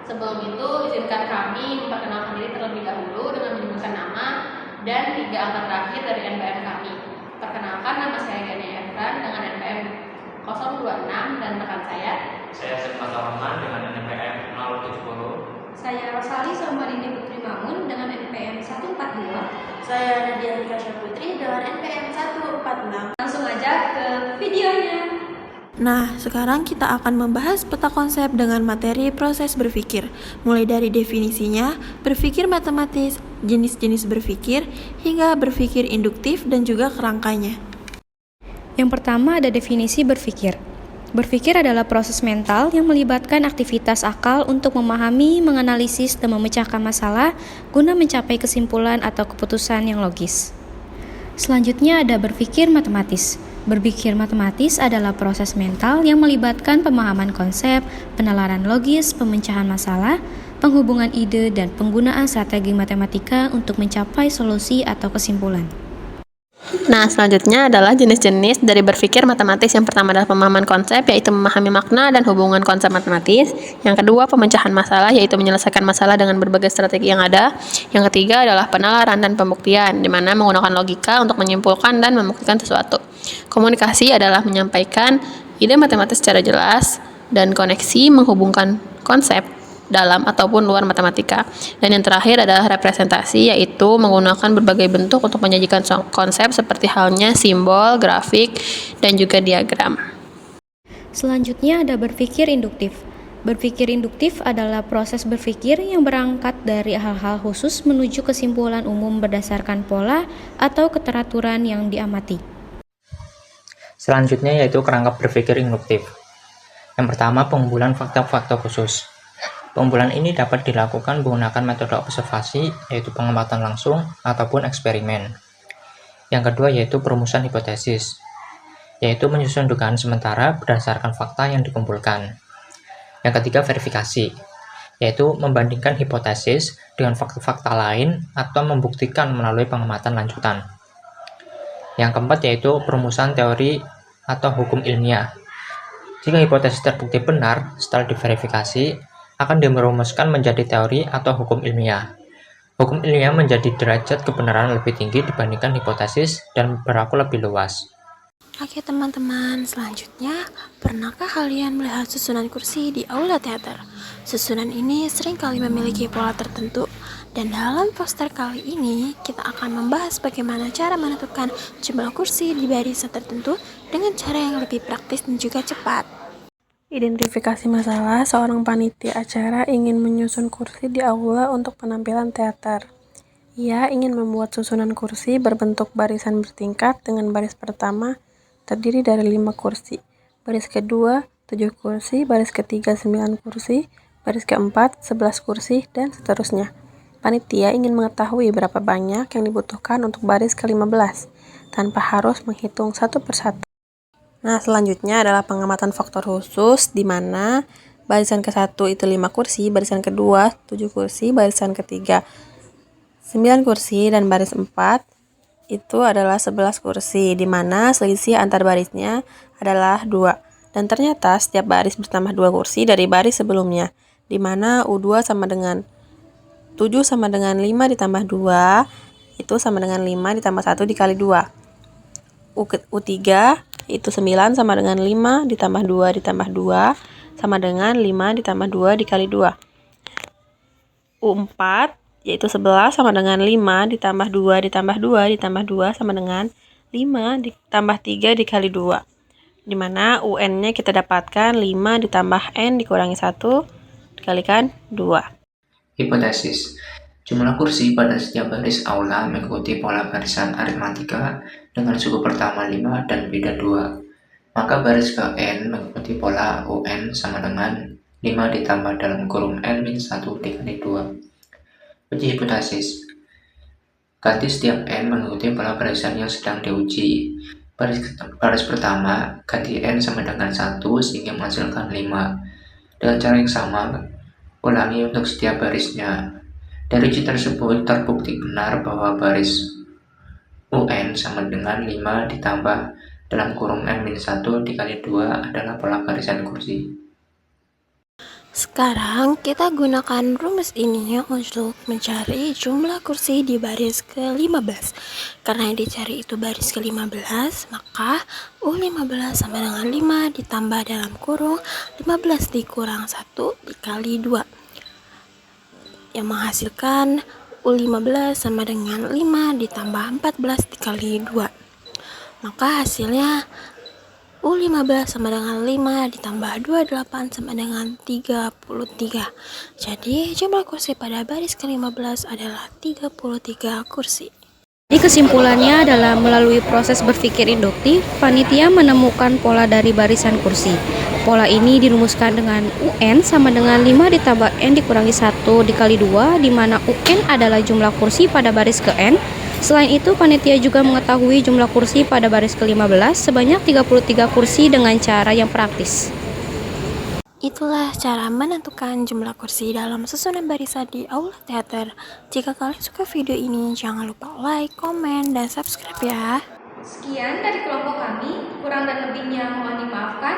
Sebelum itu, izinkan kami memperkenalkan diri terlebih dahulu dengan menyebutkan nama dan 3 angka terakhir dari NPM kami. Perkenalkan, nama saya Gani Efran dengan NPM 026 dan rekan saya. Saya Sefat Rahman dengan NPM 070. Saya Rosali Somarini Putri Mamun dengan NPM 142. Saya Nadia Fikasya Putri dengan NPM 146. Langsung aja ke videonya. Nah, sekarang kita akan membahas peta konsep dengan materi proses berpikir, mulai dari definisinya, berpikir matematis, jenis-jenis berpikir, hingga berpikir induktif dan juga kerangkanya. Yang pertama ada definisi berpikir. Berpikir adalah proses mental yang melibatkan aktivitas akal untuk memahami, menganalisis, dan memecahkan masalah guna mencapai kesimpulan atau keputusan yang logis. Selanjutnya ada berpikir matematis. Berpikir matematis adalah proses mental yang melibatkan pemahaman konsep, penalaran logis, pemecahan masalah, penghubungan ide, dan penggunaan strategi matematika untuk mencapai solusi atau kesimpulan. Nah, selanjutnya adalah jenis-jenis dari berpikir matematis. Yang pertama adalah pemahaman konsep, yaitu memahami makna dan hubungan konsep matematis. Yang kedua, pemecahan masalah, yaitu menyelesaikan masalah dengan berbagai strategi yang ada. Yang ketiga adalah penalaran dan pembuktian, di mana menggunakan logika untuk menyimpulkan dan membuktikan sesuatu. Komunikasi adalah menyampaikan ide matematis secara jelas dan koneksi menghubungkan konsep dalam ataupun luar matematika. Dan yang terakhir adalah representasi, yaitu menggunakan berbagai bentuk untuk menyajikan konsep seperti halnya simbol, grafik, dan juga diagram. Selanjutnya ada berpikir induktif. Berpikir induktif adalah proses berpikir yang berangkat dari hal-hal khusus menuju kesimpulan umum berdasarkan pola atau keteraturan yang diamati. Selanjutnya yaitu kerangka berpikir induktif. Yang pertama, pengumpulan fakta-fakta khusus. Pengumpulan ini dapat dilakukan menggunakan metode observasi, yaitu pengamatan langsung ataupun eksperimen. Yang kedua yaitu perumusan hipotesis, yaitu menyusun dugaan sementara berdasarkan fakta yang dikumpulkan. Yang ketiga verifikasi, yaitu membandingkan hipotesis dengan fakta-fakta lain atau membuktikan melalui pengamatan lanjutan. Yang keempat yaitu perumusan teori atau hukum ilmiah. Jika hipotesis terbukti benar setelah diverifikasi, akan dirumuskan menjadi teori atau hukum ilmiah. Hukum ilmiah menjadi derajat kebenaran lebih tinggi dibandingkan hipotesis dan berlaku lebih luas. Oke teman-teman, selanjutnya, pernahkah kalian melihat susunan kursi di aula teater? Susunan ini seringkali memiliki pola tertentu, dan dalam poster kali ini, kita akan membahas bagaimana cara menentukan jumlah kursi di barisan tertentu dengan cara yang lebih praktis dan juga cepat. Identifikasi masalah, seorang panitia acara ingin menyusun kursi di aula untuk penampilan teater. Ia ingin membuat susunan kursi berbentuk barisan bertingkat dengan baris pertama terdiri dari 5 kursi, baris kedua 7 kursi, baris ketiga 9 kursi, baris keempat 11 kursi, dan seterusnya. Panitia ingin mengetahui berapa banyak yang dibutuhkan untuk baris ke-15, tanpa harus menghitung satu persatu. Nah, selanjutnya adalah pengamatan faktor khusus, di mana barisan ke-1 itu 5 kursi, barisan kedua 7 kursi, barisan ketiga 9 kursi, dan baris 4 itu adalah 11 kursi, di mana selisih antar barisnya adalah 2. Dan ternyata setiap baris bertambah 2 kursi dari baris sebelumnya, di mana U2 sama dengan 7 sama dengan 5 ditambah 2, itu sama dengan 5 ditambah 1 dikali 2. U3 itu 9 sama dengan 5 ditambah 2 ditambah 2 sama dengan 5 ditambah 2 dikali 2. U4 yaitu 11 sama dengan 5 ditambah 2 ditambah 2 ditambah 2 sama dengan 5 ditambah 3 dikali 2. Dimana UN-nya kita dapatkan 5 ditambah N dikurangi 1 dikalikan 2. Hipotesis. Jumlah kursi pada setiap baris aula mengikuti pola barisan aritmatika dengan suku pertama 5 dan beda 2. Maka baris ke N mengikuti pola UN sama dengan 5 ditambah dalam kurung N-1 dikali 2. Uji hipotesis. Ganti setiap N mengikuti pola barisan yang sedang diuji. Baris pertama, ganti N sama dengan 1 sehingga menghasilkan 5. Dengan cara yang sama, ulangi untuk setiap barisnya. Dari uji tersebut terbukti benar bahwa baris UN sama dengan 5 ditambah dalam kurung N-1 dikali 2 adalah pola barisan kursi. Sekarang kita gunakan rumus ini untuk mencari jumlah kursi di baris ke-15. Karena yang dicari itu baris ke-15, maka U15 sama dengan 5 ditambah dalam kurung 15 dikurang 1 dikali 2. Yang menghasilkan U15 sama dengan 5 ditambah 14 dikali 2. Maka hasilnya U15 sama dengan 5 ditambah 28 sama dengan 33. Jadi jumlah kursi pada baris ke-15 adalah 33 kursi. Jadi kesimpulannya adalah melalui proses berpikir induktif, panitia menemukan pola dari barisan kursi. Pola ini dirumuskan dengan UN sama dengan 5 ditambah N dikurangi 1 dikali 2, di mana UN adalah jumlah kursi pada baris ke N. Selain itu, panitia juga mengetahui jumlah kursi pada baris ke-15 sebanyak 33 kursi dengan cara yang praktis. Itulah cara menentukan jumlah kursi dalam susunan barisan di aula teater. Jika kalian suka video ini, jangan lupa like, komen, dan subscribe ya. Sekian dari kelompok kami, kurang dan lebihnya mohon dimaafkan.